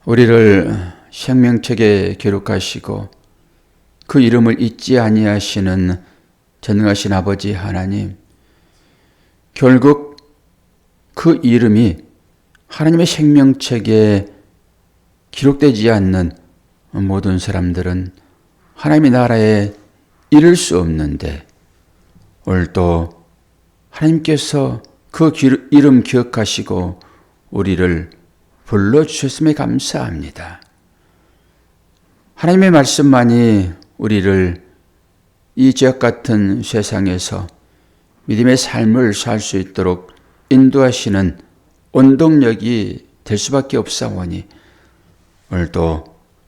우리를 생명책에 기록하시고 그 이름을 잊지 아니하시는 전능하신 아버지 하나님, 결국 그 이름이 하나님의 생명책에 기록되지 않는 모든 사람들은 하나님의 나라에 이를 수 없는데, 오늘도 하나님께서 그 이름 기억하시고 우리를 불러주셨음에 감사합니다. 하나님의 말씀만이 우리를 이 죄악 같은 세상에서 믿음의 삶을 살 수 있도록 인도하시는 원동력이 될 수밖에 없사오니, 오늘도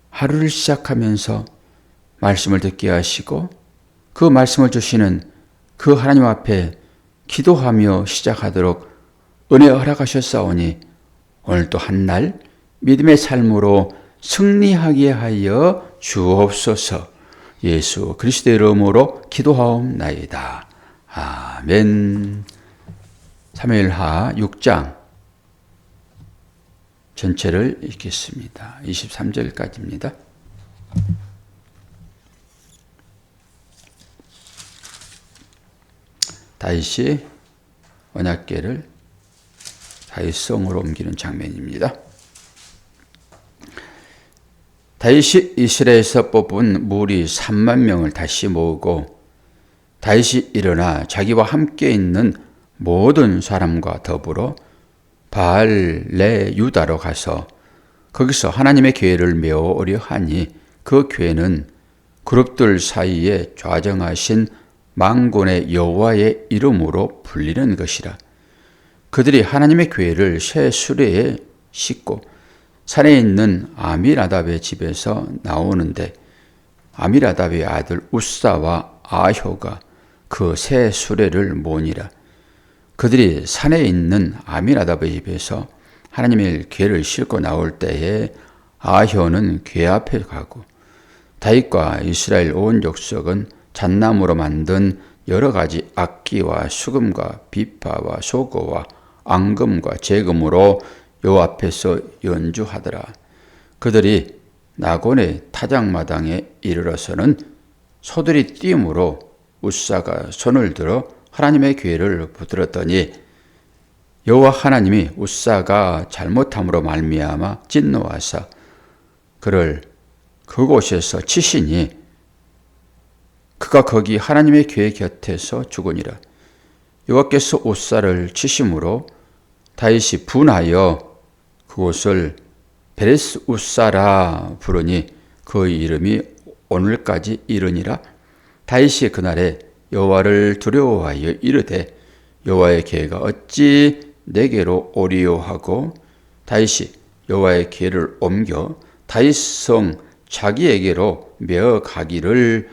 하루를 시작하면서 말씀을 듣게 하시고 그 말씀을 주시는 그 하나님 앞에 기도하며 시작하도록 은혜 허락하셨사오니, 오늘도 한날 믿음의 삶으로 승리하게 하여 주옵소서. 예수 그리스도의 이름으로 기도하옵나이다. 아멘. 사무엘하 6장 전체를 읽겠습니다. 23절까지입니다. 다윗이 언약궤를 다윗성으로 옮기는 장면입니다. 다윗이 이스라엘에서 뽑은 무리 3만 명을 다시 모으고 다윗이 일어나 자기와 함께 있는 모든 사람과 더불어 바알레 유다로 가서 거기서 하나님의 궤를 메우려 하니, 그 궤는 그룹들 사이에 좌정하신 만군의 여호와의 이름으로 불리는 것이라. 그들이 하나님의 궤를 새 수레에 싣고 산에 있는 아미나답의 집에서 나오는데, 아미나답의 아들 우사와 아효가 그 새 수레를 모니라. 그들이 산에 있는 아미나답의 집에서 하나님의 궤를 싣고 나올 때에 아효는 궤 앞에 가고, 다윗과 이스라엘 온 족속은 잣나무로 만든 여러 가지 악기와 수금과 비파와 소고와 앙금과 제금으로 여호와 앞에서 연주하더라. 그들이 나곤의 타작마당에 이르러서는 소들이 띄므로 우사가 손을 들어 하나님의 궤를 붙들었더니, 여호와 하나님이 우사가 잘못함으로 말미암아 진노하사 그를 그곳에서 치시니, 그가 거기 하나님의 궤 곁에서 죽으니라. 여호와께서 우사를 치심으로 다윗이 분하여 그곳을 베레스 우사라 부르니 그 이름이 오늘까지 이르니라. 다윗이 그날에 여호와를 두려워하여 이르되, 여호와의 궤가 어찌 내게로 오리요 하고, 다윗이 여호와의 궤를 옮겨 다윗성 자기에게로 메어 가기를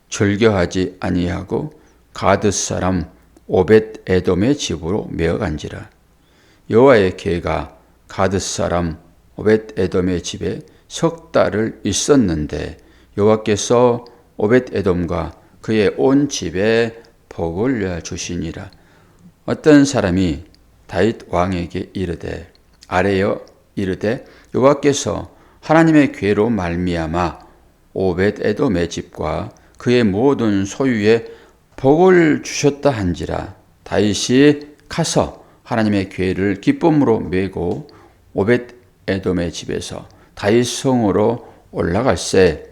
즐겨하지 아니하고 가드 사람 오벳 에돔의 집으로 메어 간지라. 여호와의 궤가 가드 사람 오벳 에돔의 집에 석 달을 있었는데, 여호와께서 오벳 에돔과 그의 온 집에 복을 주시니라. 어떤 사람이 다윗 왕에게 이르되 아뢰어 이르되, 여호와께서 하나님의 궤로 말미암아 오벳 에돔의 집과 그의 모든 소유에 복을 주셨다 한지라. 다윗이 가서 하나님의 궤를 기쁨으로 메고 오벳 에돔의 집에서 다윗 성으로 올라갈새,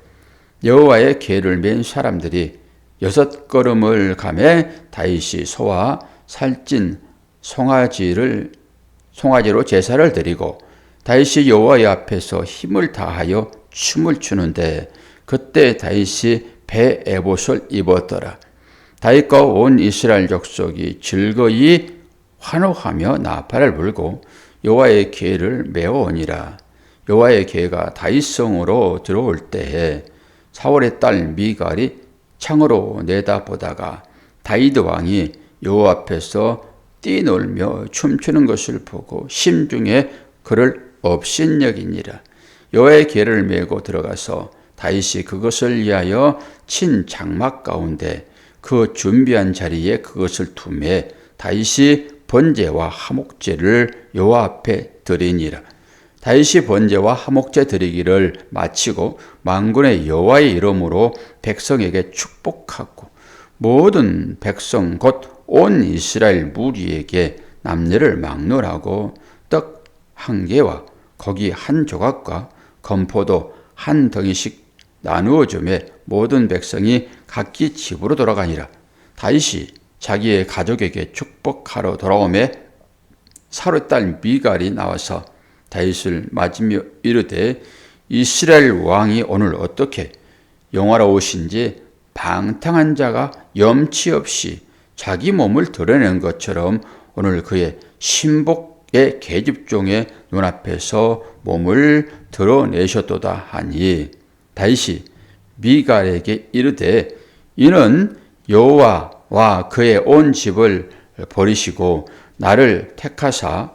여호와의 궤를 맨 사람들이 6걸음을 가매 다윗이 소와 살찐 송아지로 제사를 드리고, 다윗이 여호와의 앞에서 힘을 다하여 춤을 추는데, 그때 다윗이 배 에봇을 입었더라. 다윗과 온 이스라엘 족속이 즐거이 환호하며 나팔을 불고 여호와의 궤를 메어오니라. 여호와의 궤가 다윗성으로 들어올 때에 사울의 딸 미갈이 창으로 내다보다가 다윗 왕이 여호와 앞에서 뛰놀며 춤추는 것을 보고 심중에 그를 업신여기니라. 여호와의 궤를 메고 들어가서 다윗이 그것을 위하여 친 장막 가운데 그 준비한 자리에 그것을 두매 다윗이 번제와 화목제를 여호와 앞에 드리니라. 다윗이 번제와 화목제 드리기를 마치고 만군의 여호와의 이름으로 백성에게 축복하고 모든 백성 곧 온 이스라엘 무리에게 남녀를 막론하고 떡 한 개와 고기 한 조각과 건포도 한 덩이씩 나누어 주매 모든 백성이 각기 집으로 돌아가니라. 다윗이 자기의 가족에게 축복하러 돌아오매 사울의 딸 미갈이 나와서 다윗을 맞으며 이르되 이스라엘 왕이 오늘 어떻게 영화로우신지 방탕한 자가 염치 없이 자기 몸을 드러낸 것처럼 오늘 그의 신복의 계집종의 눈앞에서 몸을 드러내셨도다 하니 다윗이 미갈에게 이르되 이는 여호와와 그의 온 집을 버리시고 나를 택하사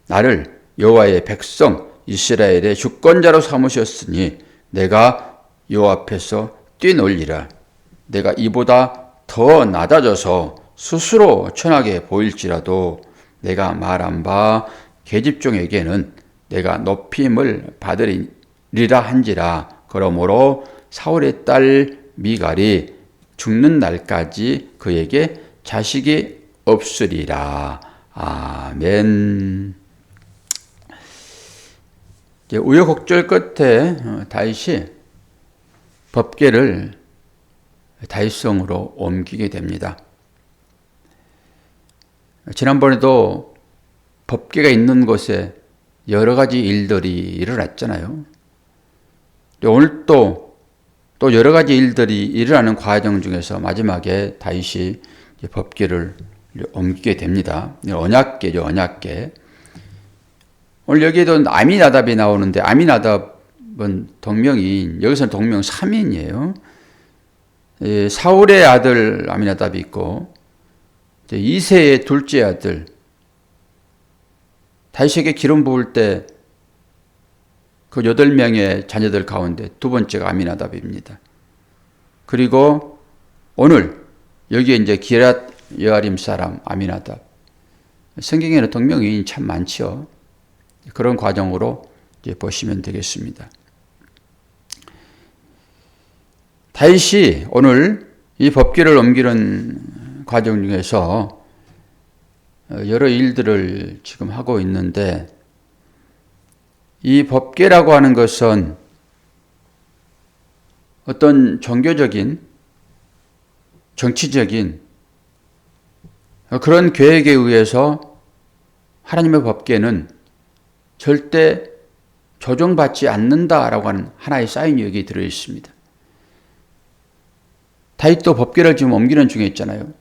나를 여호와의 백성 이스라엘의 주권자로 삼으셨으니 내가 여호와 앞에서 뛰놀리라. 내가 이보다 더 낮아져서 스스로 천하게 보일지라도 내가 말한 바 계집종에게는 내가 높임을 받으리라 한지라. 그러므로 사울의 딸 미갈이 죽는 날까지 그에게 자식이 없으리라. 아멘. 우여곡절 끝에 다윗이 법궤를 다윗성으로 옮기게 됩니다. 지난번에도 법궤가 있는 곳에 여러 가지 일들이 일어났잖아요. 오늘 또 여러 가지 일들이 일어나는 과정 중에서 마지막에 다윗이 법궤를 옮기게 됩니다. 언약궤죠, 언약궤. 오늘 여기에도 아미나답이 나오는데 아미나답은 동명이인, 여기서는 동명 3인이에요. 사울의 아들 아미나답이 있고 이새의 둘째 아들 다윗에게 기름 부을 때 그 8명의 자녀들 가운데 두 번째가 아미나답입니다. 그리고 오늘 여기에 이제 기랏 여아림 사람 아미나답. 성경에는 동명이인이 참 많죠. 그런 과정으로 이제 보시면 되겠습니다. 다윗이 오늘 이 법궤를 옮기는 과정 중에서 여러 일들을 지금 하고 있는데 이 법궤라고 하는 것은 어떤 종교적인, 정치적인 그런 계획에 의해서 하나님의 법궤는 절대 조정받지 않는다라고 하는 하나의 사인이 여기 들어있습니다. 다윗도 법궤를 지금 옮기는 중에 있잖아요.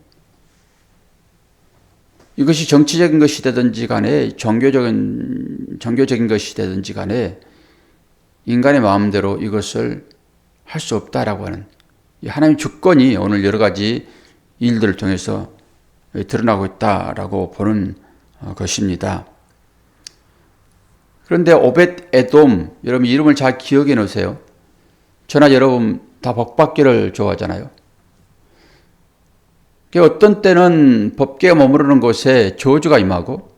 이것이 정치적인 것이 되든지 간에 종교적인 것이 되든지 간에 인간의 마음대로 이것을 할 수 없다라고 하는 하나님의 주권이 오늘 여러 가지 일들을 통해서 드러나고 있다라고 보는 것입니다. 그런데 오벳 에돔, 여러분 이름을 잘 기억해 놓으세요. 저나 여러분 다 법궤를 좋아하잖아요. 어떤 때는 법궤가 머무르는 곳에 저주가 임하고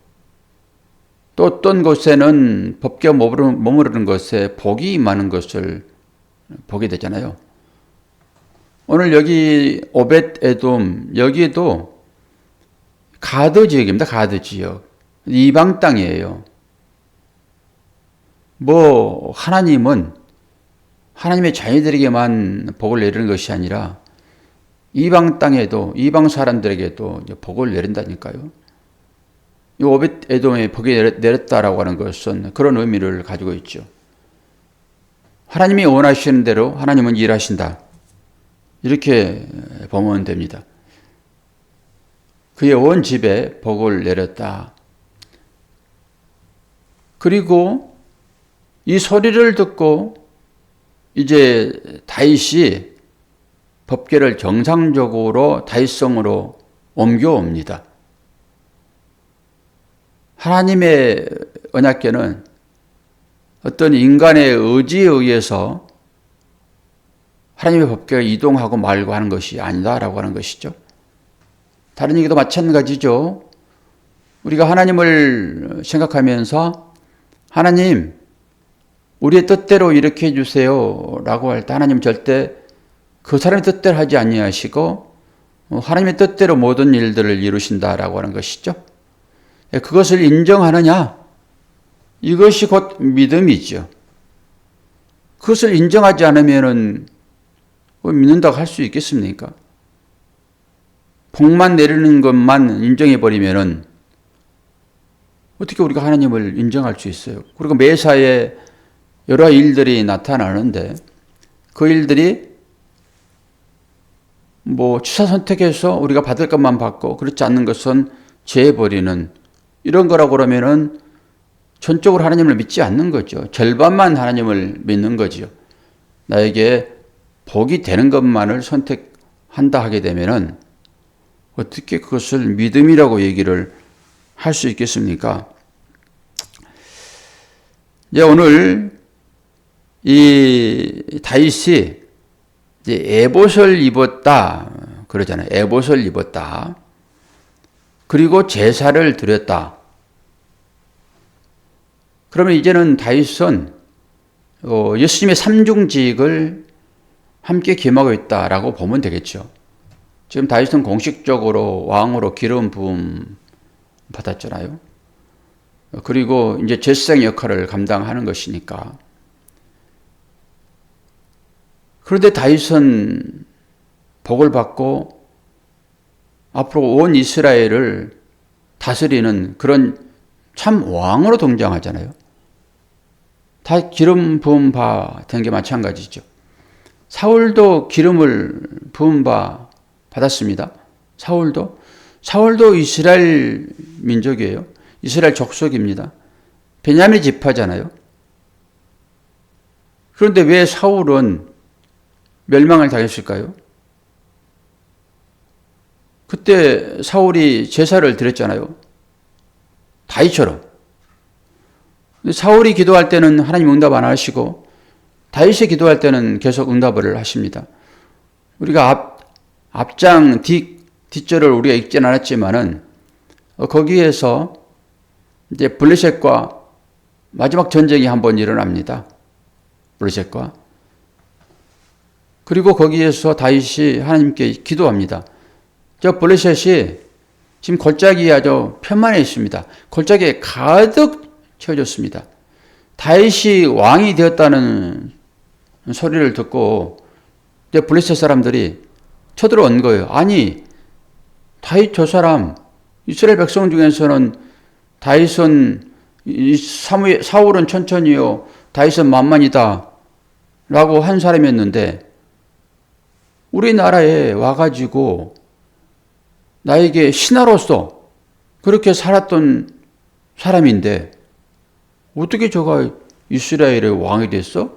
또 어떤 곳에는 법궤가 머무르는 곳에 복이 임하는 것을 보게 되잖아요. 오늘 여기 오벳 에돔 여기에도 가드 지역입니다. 가드 지역. 이방 땅이에요. 하나님은 하나님의 자녀들에게만 복을 내리는 것이 아니라 이방 땅에도, 이방 사람들에게도 복을 내린다니까요. 이 오벳 에돔에 복이 내렸다라고 하는 것은 그런 의미를 가지고 있죠. 하나님이 원하시는 대로 하나님은 일하신다. 이렇게 보면 됩니다. 그의 온 집에 복을 내렸다. 그리고 이 소리를 듣고 이제 다윗이 법궤를 정상적으로 다윗성으로 옮겨옵니다. 하나님의 언약궤는 어떤 인간의 의지에 의해서 하나님의 법궤가 이동하고 말고 하는 것이 아니다라고 하는 것이죠. 다른 얘기도 마찬가지죠. 우리가 하나님을 생각하면서 하나님, 우리의 뜻대로 이렇게 해주세요 라고 할 때 하나님 절대 그 사람의 뜻대로 하지 아니하시고 하나님의 뜻대로 모든 일들을 이루신다라고 하는 것이죠. 그것을 인정하느냐? 이것이 곧 믿음이죠. 그것을 인정하지 않으면은 믿는다고 할 수 있겠습니까? 복만 내리는 것만 인정해버리면은 어떻게 우리가 하나님을 인정할 수 있어요? 그리고 매사에 여러 일들이 나타나는데 그 일들이 취사 선택해서 우리가 받을 것만 받고 그렇지 않는 것은 제해버리는 이런 거라고 그러면은 전적으로 하나님을 믿지 않는 거죠. 절반만 하나님을 믿는 거죠. 나에게 복이 되는 것만을 선택한다 하게 되면은 어떻게 그것을 믿음이라고 얘기를 할 수 있겠습니까? 오늘 이 다윗이 이제 에봇을 입었다 그러잖아요. 에봇을 입었다. 그리고 제사를 드렸다. 그러면 이제는 다윗은 예수님의 삼중직을 함께 겸하고 있다라고 보면 되겠죠. 지금 다윗은 공식적으로 왕으로 기름 부음 받았잖아요. 그리고 이제 제사장 역할을 감당하는 것이니까. 그런데 다윗은 복을 받고 앞으로 온 이스라엘을 다스리는 그런 참 왕으로 등장하잖아요. 다 기름 부음 받은 게 마찬가지죠. 사울도 기름을 부음 받았습니다. 사울도 이스라엘 민족이에요. 이스라엘 족속입니다. 베냐민 지파잖아요. 그런데 왜 사울은 멸망을 당했을까요? 그때 사울이 제사를 드렸잖아요. 다윗처럼. 사울이 기도할 때는 하나님 응답 안 하시고 다윗이 기도할 때는 계속 응답을 하십니다. 우리가 앞장 뒷절을 우리가 읽지는 않았지만은 거기에서 이제 블레셋과 마지막 전쟁이 한번 일어납니다. 블레셋과. 그리고 거기에서 다윗이 하나님께 기도합니다. 저 블레셋이 지금 골짜기에 아주 편만해 있습니다. 골짜기에 가득 채워졌습니다. 다윗이 왕이 되었다는 소리를 듣고 블레셋 사람들이 쳐들어온 거예요. 아니, 다윗 저 사람, 이스라엘 백성 중에서는 다윗은 사울은 천천히요, 다윗은 만만이다 라고 한 사람이었는데 우리나라에 와가지고 나에게 신하로서 그렇게 살았던 사람인데 어떻게 저가 이스라엘의 왕이 됐어?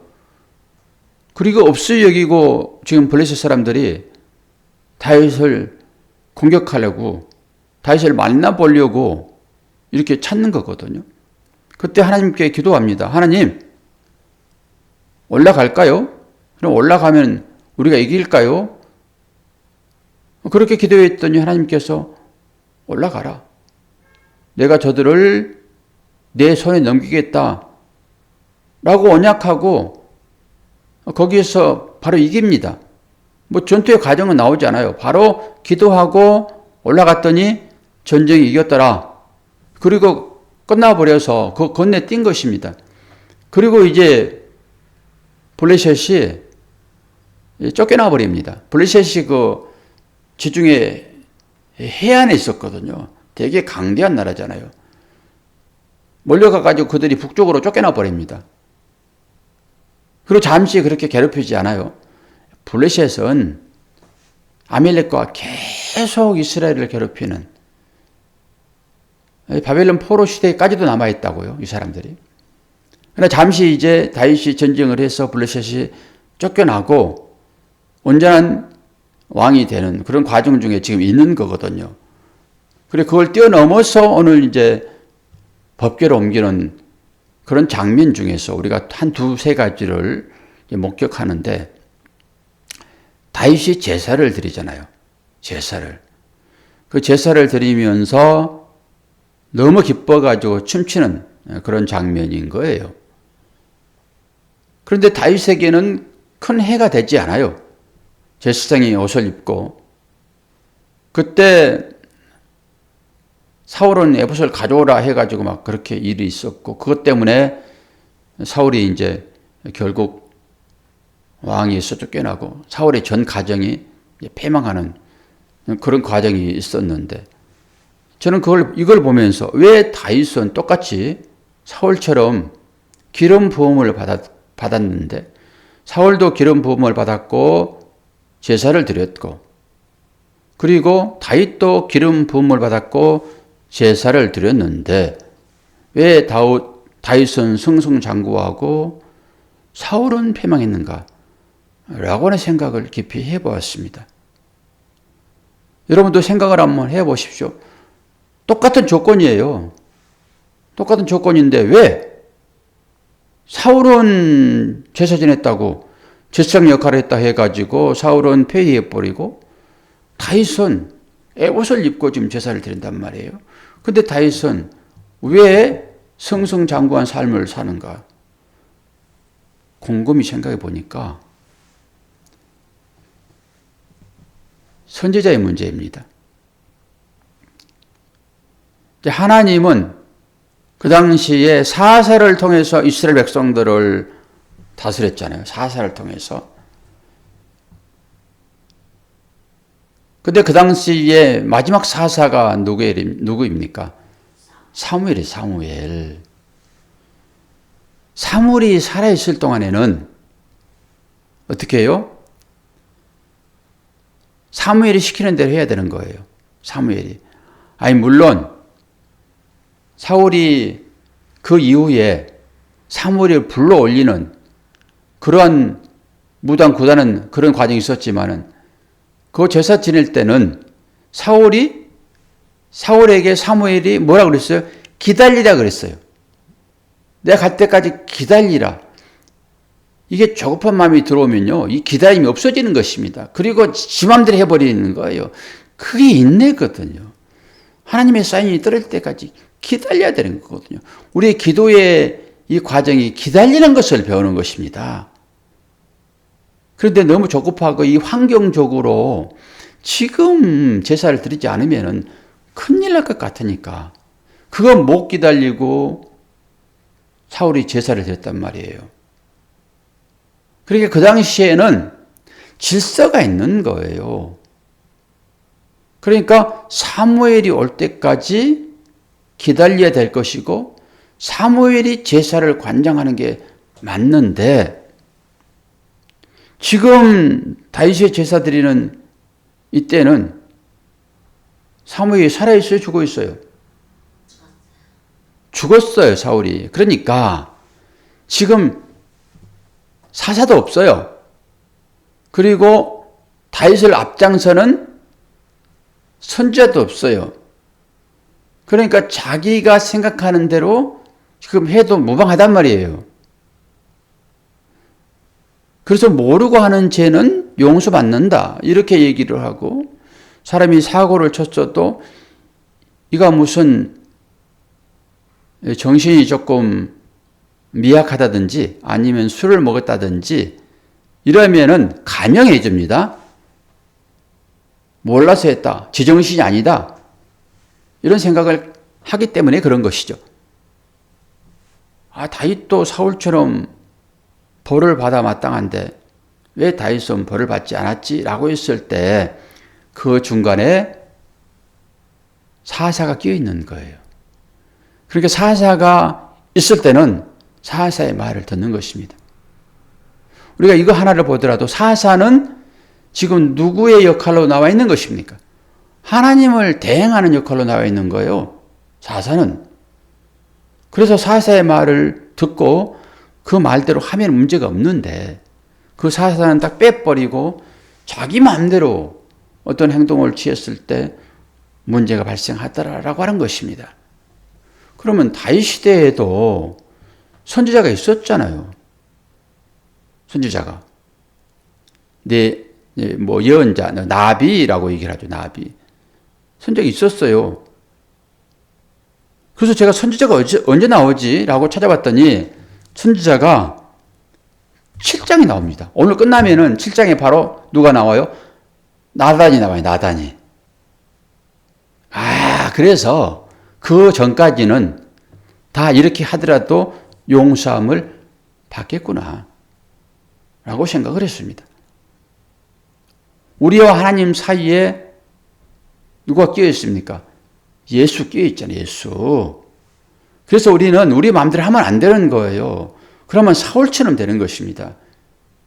그리고 없이 여기고 지금 블레셋 사람들이 다윗을 공격하려고 다윗을 만나보려고 이렇게 찾는 거거든요. 그때 하나님께 기도합니다. 하나님, 올라갈까요? 그럼 올라가면 우리가 이길까요? 그렇게 기도했더니 하나님께서 올라가라. 내가 저들을 내 손에 넘기겠다. 라고 언약하고 거기에서 바로 이깁니다. 전투의 과정은 나오지 않아요. 바로 기도하고 올라갔더니 전쟁이 이겼더라. 그리고 끝나버려서 그 건네뛴 것입니다. 그리고 이제 블레셋이 쫓겨나 버립니다. 블레셋이 그 지중해 해안에 있었거든요. 되게 강대한 나라잖아요. 몰려가가지고 그들이 북쪽으로 쫓겨나 버립니다. 그리고 잠시 그렇게 괴롭히지 않아요. 블레셋은 아멜렉과 계속 이스라엘을 괴롭히는 바벨론 포로 시대까지도 남아있다고요. 이 사람들이. 그러나 잠시 이제 다윗이 전쟁을 해서 블레셋이 쫓겨나고 온전한 왕이 되는 그런 과정 중에 지금 있는 거거든요. 그리고 그걸 뛰어넘어서 오늘 이제 법궤로 옮기는 그런 장면 중에서 우리가 한 두세 가지를 목격하는데 다윗이 제사를 드리잖아요. 제사를. 그 제사를 드리면서 너무 기뻐가지고 춤추는 그런 장면인 거예요. 그런데 다윗에게는 큰 해가 되지 않아요. 제사장이 옷을 입고. 그때 사울은 에봇을 가져오라 해가지고 막 그렇게 일이 있었고, 그것 때문에 사울이 이제 결국 왕위에서 쫓겨나고 사울의 전 가정이 패망하는 그런 과정이 있었는데, 저는 이걸 보면서 왜 다윗은 똑같이 사울처럼 기름 부음을 받았는데, 사울도 기름 부음을 받았고 제사를 드렸고, 그리고 다윗도 기름 부음을 받았고 제사를 드렸는데, 왜 다윗은 승승장구하고 사울은 패망했는가? 라고 하는 생각을 깊이 해보았습니다. 여러분도 생각을 한번 해보십시오. 똑같은 조건이에요. 똑같은 조건인데 왜 사울은 제사 지냈다고 제사장 역할을 했다 해가지고 사울은 폐위해버리고 다윗은 에봇을 입고 지금 제사를 드린단 말이에요. 근데 다윗은 왜 승승장구한 삶을 사는가? 곰곰이 생각해 보니까 선지자의 문제입니다. 하나님은 그 당시에 사사를 통해서 이스라엘 백성들을 다스렸잖아요. 사사를 통해서. 근데 그 당시에 마지막 사사가 누구입니까? 사무엘이 사무엘. 사무엘이 살아있을 동안에는 어떻게 해요? 사무엘이 시키는 대로 해야 되는 거예요. 사무엘이. 아니 물론 사울이 그 이후에 사무엘을 불러 올리는 그러한 무단 구단은 그런 과정이 있었지만은 그 제사 지낼 때는 사울에게 사무엘이 뭐라 그랬어요? 기다리라 그랬어요. 내가 갈 때까지 기다리라. 이게 조급한 마음이 들어오면요, 이 기다림이 없어지는 것입니다. 그리고 지 맘대로 해버리는 거예요. 그게 인내거든요. 하나님의 사인이 떨어질 때까지 기다려야 되는 거거든요. 우리의 기도의 이 과정이 기다리는 것을 배우는 것입니다. 그런데 너무 조급하고 이 환경적으로 지금 제사를 드리지 않으면 큰일 날 것 같으니까 그건 못 기다리고 사울이 제사를 드렸단 말이에요. 그러니까 그 당시에는 질서가 있는 거예요. 그러니까 사무엘이 올 때까지 기다려야 될 것이고 사무엘이 제사를 관장하는 게 맞는데, 지금 다윗의 제사 드리는 이때는 사무엘이 살아있어요? 죽어 있어요? 죽었어요, 사울이. 그러니까 지금 사사도 없어요. 그리고 다윗을 앞장서는 선지자도 없어요. 그러니까 자기가 생각하는 대로 지금 해도 무방하단 말이에요. 그래서 모르고 하는 죄는 용서받는다, 이렇게 얘기를 하고, 사람이 사고를 쳤어도 이가 무슨 정신이 조금 미약하다든지 아니면 술을 먹었다든지 이러면은 감형해 줍니다. 몰라서 했다, 제정신이 아니다, 이런 생각을 하기 때문에 그런 것이죠. 다윗도 사울처럼 벌을 받아 마땅한데 왜 다윗은 벌을 받지 않았지? 라고 했을 때 그 중간에 사사가 끼어 있는 거예요. 그러니까 사사가 있을 때는 사사의 말을 듣는 것입니다. 우리가 이거 하나를 보더라도 사사는 지금 누구의 역할로 나와 있는 것입니까? 하나님을 대행하는 역할로 나와 있는 거예요, 사사는. 그래서 사사의 말을 듣고 그 말대로 하면 문제가 없는데, 그 사사는 딱 빼버리고 자기 마음대로 어떤 행동을 취했을 때 문제가 발생하더라라고 하는 것입니다. 그러면 다윗 시대에도 선지자가 있었잖아요. 선지자가. 예언자, 나비라고 얘기를 하죠, 나비. 선지자가 있었어요. 그래서 제가 선지자가 언제 나오지? 라고 찾아봤더니 선지자가 7장이 나옵니다. 오늘 끝나면은 7장에 바로 누가 나와요? 나단이 나와요. 나단이. 그래서 그 전까지는 다 이렇게 하더라도 용서함을 받겠구나 라고 생각을 했습니다. 우리와 하나님 사이에 누가 끼어 있습니까? 예수 끼어 있잖아요. 예수. 그래서 우리는 우리 마음대로 하면 안 되는 거예요. 그러면 사울처럼 되는 것입니다.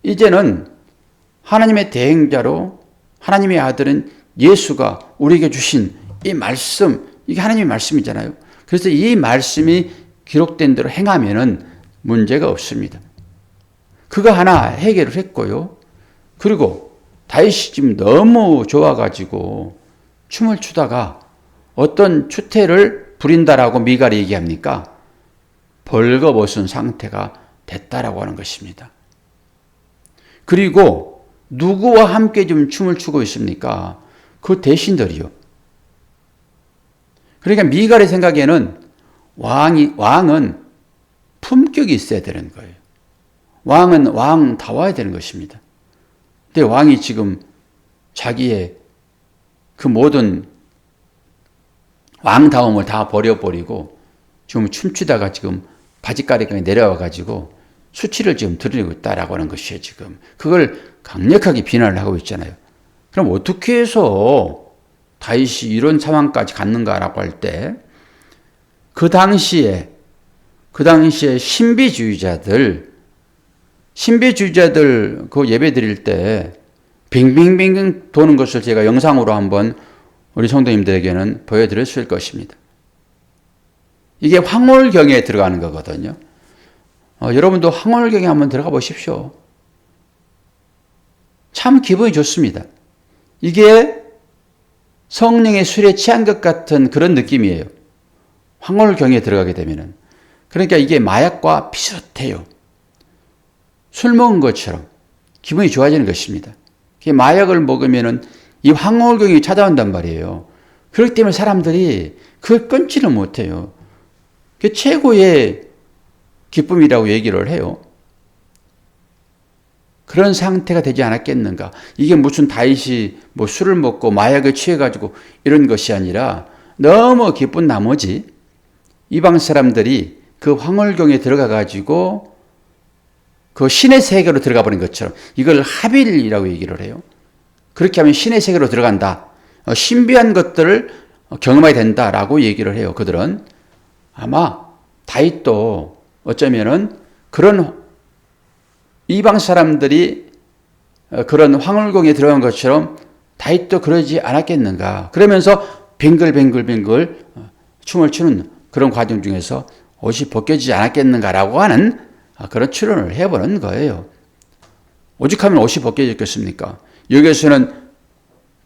이제는 하나님의 대행자로 하나님의 아들은 예수가 우리에게 주신 이 말씀, 이게 하나님의 말씀이잖아요. 그래서 이 말씀이 기록된 대로 행하면은 문제가 없습니다. 그거 하나 해결을 했고요. 그리고 다윗이 지금 너무 좋아가지고 춤을 추다가 어떤 추태를 부린다라고 미갈이 얘기합니까? 벌거벗은 상태가 됐다라고 하는 것입니다. 그리고 누구와 함께 지금 춤을 추고 있습니까? 그 대신들이요. 그러니까 미갈의 생각에는 왕은 품격이 있어야 되는 거예요. 왕은 왕다워야 되는 것입니다. 근데 왕이 지금 자기의 그 모든 왕다움을 다 버려버리고 지금 춤추다가 지금 바지가리까지 내려와가지고 수치를 지금 드러내고 있다라고 하는 것이에요, 지금. 그걸 강력하게 비난을 하고 있잖아요. 그럼 어떻게 해서 다윗이 이런 상황까지 갔는가라고 할 때, 그 당시에 신비주의자들 그 예배 드릴 때 빙빙빙 도는 것을 제가 영상으로 한번 우리 성도님들에게는 보여드렸을 것입니다. 이게 황홀경에 들어가는 거거든요. 여러분도 황홀경에 한번 들어가 보십시오. 참 기분이 좋습니다. 이게 성령의 술에 취한 것 같은 그런 느낌이에요. 황홀경에 들어가게 되면은. 그러니까 이게 마약과 비슷해요. 술 먹은 것처럼 기분이 좋아지는 것입니다. 마약을 먹으면은 이 황홀경이 찾아온단 말이에요. 그렇기 때문에 사람들이 그걸 끊지를 못해요. 그게 최고의 기쁨이라고 얘기를 해요. 그런 상태가 되지 않았겠는가. 이게 무슨 다윗이 뭐 술을 먹고 마약을 취해가지고 이런 것이 아니라 너무 기쁜 나머지 이방 사람들이 그 황홀경에 들어가가지고 그 신의 세계로 들어가 버린 것처럼 이걸 하빌이라고 얘기를 해요. 그렇게 하면 신의 세계로 들어간다. 신비한 것들을 경험하게 된다라고 얘기를 해요. 그들은 아마 다윗도 어쩌면은 그런 이방 사람들이 그런 황홀경에 들어간 것처럼 다윗도 그러지 않았겠는가. 그러면서 빙글빙글 춤을 추는 그런 과정 중에서 옷이 벗겨지지 않았겠는가라고 하는 그런 추론을 해보는 거예요. 오죽하면 옷이 벗겨졌겠습니까? 여기에서는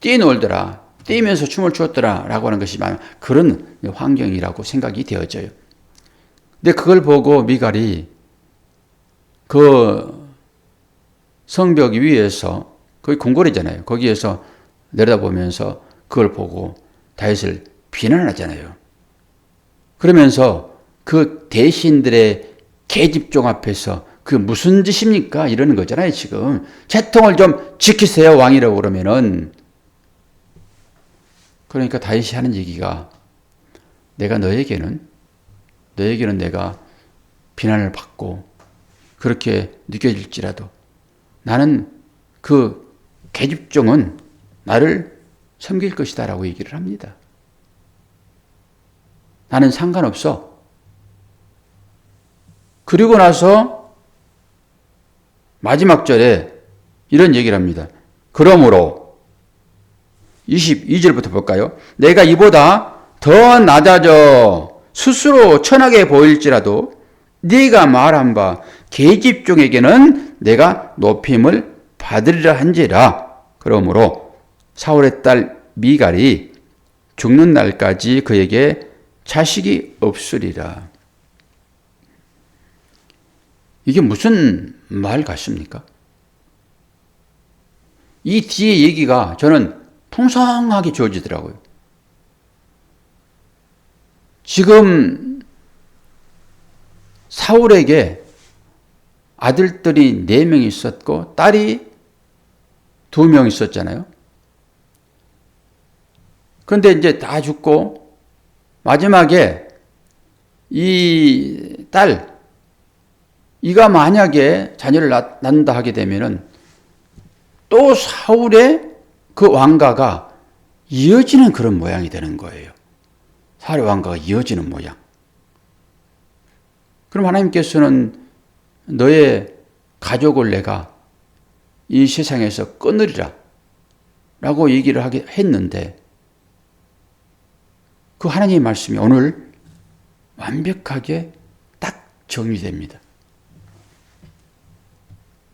뛰놀더라, 뛰면서 춤을 추었더라 라고 하는 것이 그런 환경이라고 생각이 되어져요. 근데 그걸 보고 미갈이 그 성벽 위에서, 거기 궁궐이잖아요. 거기에서 내려다보면서 그걸 보고 다윗을 비난하잖아요. 그러면서 그 대신들의 계집종 앞에서 그 무슨 짓입니까? 이러는 거잖아요, 지금. 채통을 좀 지키세요, 왕이라고 그러면은. 그러니까 다윗이 하는 얘기가 내가 너에게는 내가 비난을 받고 그렇게 느껴질지라도 나는 그 계집종은 나를 섬길 것이다 라고 얘기를 합니다. 나는 상관없어. 그리고 나서 마지막 절에 이런 얘기를 합니다. 그러므로 22절부터 볼까요? 내가 이보다 더 낮아져 스스로 천하게 보일지라도 네가 말한 바 계집종에게는 내가 높임을 받으리라 한지라. 그러므로 사울의 딸 미갈이 죽는 날까지 그에게 자식이 없으리라. 이게 무슨 말 같습니까? 이 뒤에 얘기가 저는 통상하게 주어지더라고요. 지금 사울에게 아들들이 4명 있었고 딸이 2명 있었잖아요. 그런데 이제 다 죽고 마지막에 이 딸, 이가 만약에 자녀를 낳는다 하게 되면은 또 사울의 그 왕가가 이어지는 그런 모양이 되는 거예요. 사울의 왕가가 이어지는 모양. 그럼 하나님께서는 너의 가족을 내가 이 세상에서 끊으리라 라고 얘기를 했는데 그 하나님의 말씀이 오늘 완벽하게 딱 정리됩니다.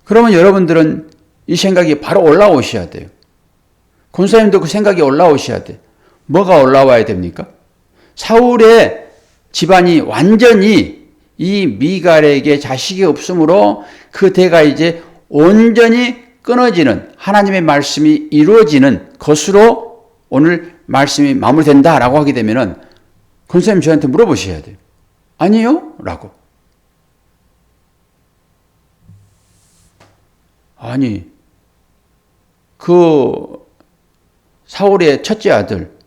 그러면 여러분들은 이 생각이 바로 올라오셔야 돼요. 권사님도 그 생각이 올라오셔야 돼요. 뭐가 올라와야 됩니까? 사울의 집안이 완전히 이 미갈에게 자식이 없으므로 그 대가 이제 온전히 끊어지는 하나님의 말씀이 이루어지는 것으로 오늘 말씀이 마무리된다라고 하게 되면은 권사님 저한테 물어보셔야 돼요. 아니요? 라고. 아니, 그 사울의 첫째 아들,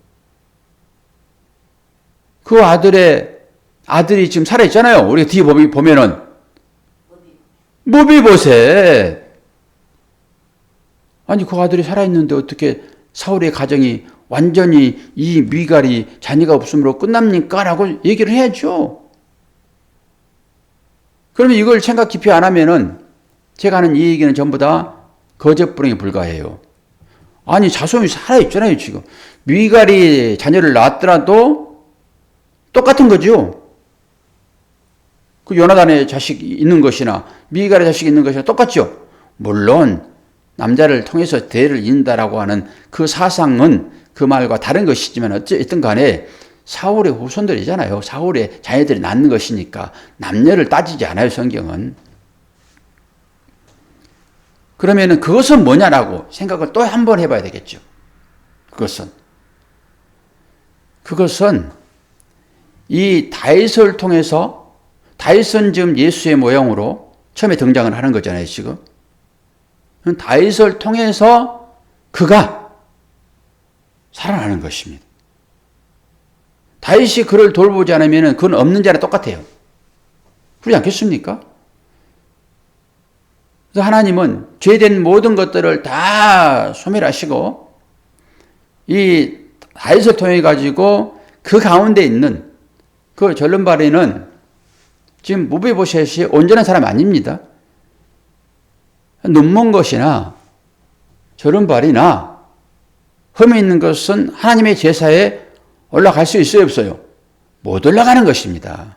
그 아들이 지금 살아있잖아요. 우리가 뒤에 보면은 무비보셋. 아니 그 아들이 살아있는데 어떻게 사울의 가정이 완전히 이 미갈이 자녀가 없으므로 끝납니까? 라고 얘기를 해야죠. 그러면 이걸 생각 깊이 안 하면은 제가 하는 이 얘기는 전부 다 거짓부렁에 불과해요. 아니 자손이 살아있잖아요 지금. 미갈이 자녀를 낳았더라도 똑같은 거죠. 그 요나단의 자식이 있는 것이나 미갈의 자식이 있는 것이나 똑같죠. 물론 남자를 통해서 대를 이은다라고 하는 그 사상은 그 말과 다른 것이지만 어쨌든 간에 사울의 후손들이잖아요. 사울의 자녀들이 낳는 것이니까 남녀를 따지지 않아요 성경은. 그러면은 그것은 뭐냐라고 생각을 또 한 번 해봐야 되겠죠. 그것은 이 다윗을 통해서 다윗은 지금 예수의 모형으로 처음에 등장을 하는 거잖아요 지금. 다윗을 통해서 그가 살아나는 것입니다. 다윗이 그를 돌보지 않으면 그건 없는 자랑 똑같아요. 그렇지 않겠습니까? 그래서 하나님은 죄된 모든 것들을 다 소멸하시고 이 다윗을 통해 가지고 그 가운데 있는 그 절름발이는 지금 무비보셋이 온전한 사람 아닙니다. 눈먼 것이나 절름발이나 흠이 있는 것은 하나님의 제사에 올라갈 수 있어요 없어요? 못 올라가는 것입니다.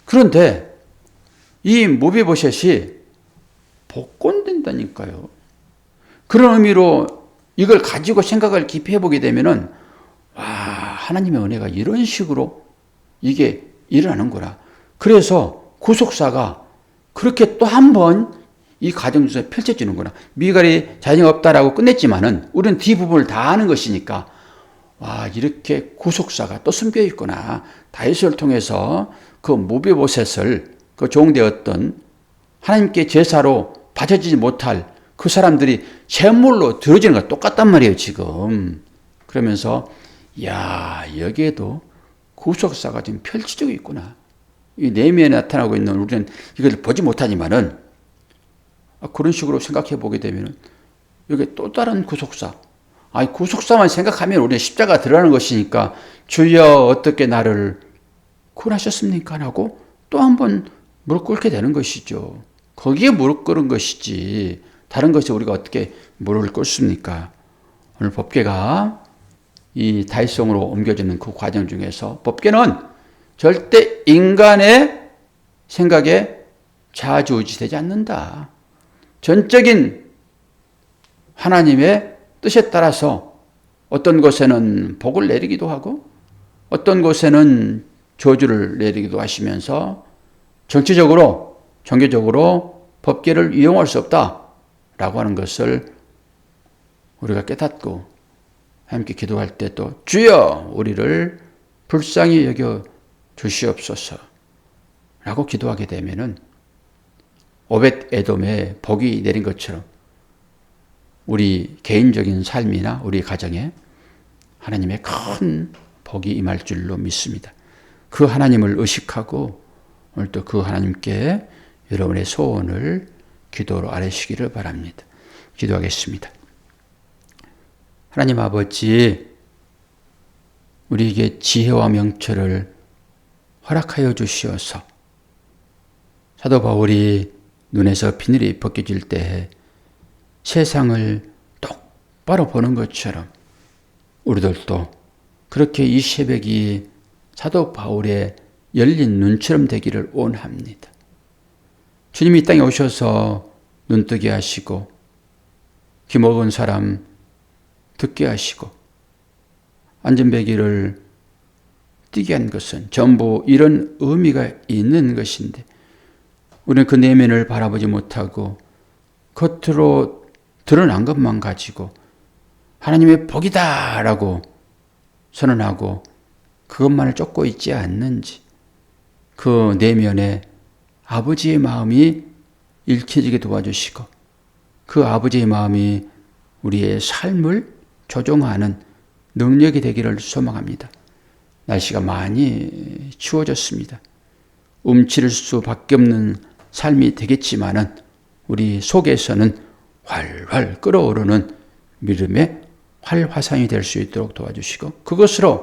그런데 이 무비보셋이 복권된다니까요. 그런 의미로 이걸 가지고 생각을 깊이 해보게 되면은 와 하나님의 은혜가 이런 식으로 이게 일어나는구나. 그래서 구속사가 그렇게 또 한 번 이 가정 중에서 펼쳐지는구나. 미갈이 자녀가 없다라고 끝냈지만은 우리는 뒷부분을 다 아는 것이니까 와 이렇게 구속사가 또 숨겨 있구나. 다윗을 통해서 그 무비보셋을 그 종되었던 하나님께 제사로 바쳐지지 못할 그 사람들이 제물로 들어지는 것과 똑같단 말이에요 지금. 그러면서 야 여기에도 구속사가 지금 펼쳐지고 있구나. 이 내면에 나타나고 있는 우리는 이걸 보지 못하지만은 그런 식으로 생각해 보게 되면 여기 또 다른 구속사. 아니 구속사만 생각하면 우리는 십자가 들어가는 것이니까 주여 어떻게 나를 구원하셨습니까? 라고 또 한 번 무릎 꿇게 되는 것이죠. 거기에 무릎 꿇은 것이지 다른 것에 우리가 어떻게 무릎을 꿇습니까? 오늘 법궤가 이 다윗성으로 옮겨지는 그 과정 중에서 법궤는 절대 인간의 생각에 좌지우지되지 않는다. 전적인 하나님의 뜻에 따라서 어떤 곳에는 복을 내리기도 하고 어떤 곳에는 저주를 내리기도 하시면서 정치적으로 종교적으로 법궤를 이용할 수 없다라고 하는 것을 우리가 깨닫고 함께 기도할 때 또 주여 우리를 불쌍히 여겨 주시옵소서 라고 기도하게 되면은 오벳 에돔에 복이 내린 것처럼 우리 개인적인 삶이나 우리 가정에 하나님의 큰 복이 임할 줄로 믿습니다. 그 하나님을 의식하고 오늘도 그 하나님께 여러분의 소원을 기도로 아뢰시기를 바랍니다. 기도하겠습니다. 하나님 아버지, 우리에게 지혜와 명철을 허락하여 주시어서 사도 바울이 눈에서 비늘이 벗겨질 때 세상을 똑바로 보는 것처럼 우리들도 그렇게 이 새벽이 사도 바울의 열린 눈처럼 되기를 원합니다. 주님이 이 땅에 오셔서 눈뜨게 하시고 귀 먹은 사람 듣게 하시고 안전벨기를 뛰게 한 것은 전부 이런 의미가 있는 것인데 우리는 그 내면을 바라보지 못하고 겉으로 드러난 것만 가지고 하나님의 복이다라고 선언하고 그것만을 쫓고 있지 않는지 그 내면에 아버지의 마음이 읽혀지게 도와주시고 그 아버지의 마음이 우리의 삶을 조종하는 능력이 되기를 소망합니다. 날씨가 많이 추워졌습니다. 움츠릴 수밖에 없는 삶이 되겠지만은 우리 속에서는 활활 끓어오르는 믿음의 활화산이 될 수 있도록 도와주시고 그것으로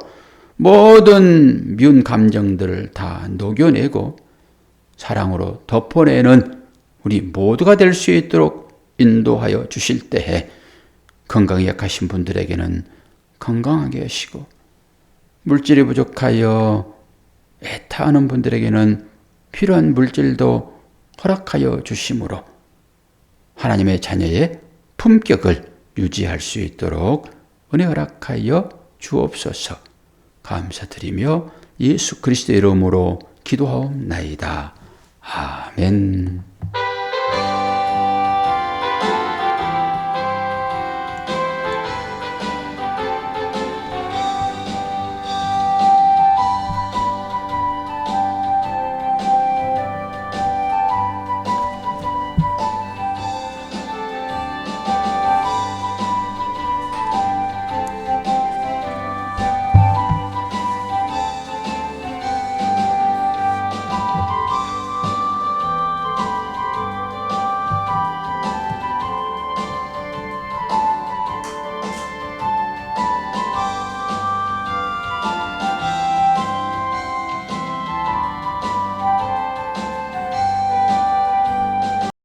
모든 미운 감정들을 다 녹여내고 사랑으로 덮어내는 우리 모두가 될 수 있도록 인도하여 주실 때에 건강이 약하신 분들에게는 건강하게 하시고 물질이 부족하여 애타하는 분들에게는 필요한 물질도 허락하여 주심으로 하나님의 자녀의 품격을 유지할 수 있도록 은혜 허락하여 주옵소서. 감사드리며 예수 그리스도의 이름으로 기도하옵나이다. 아멘.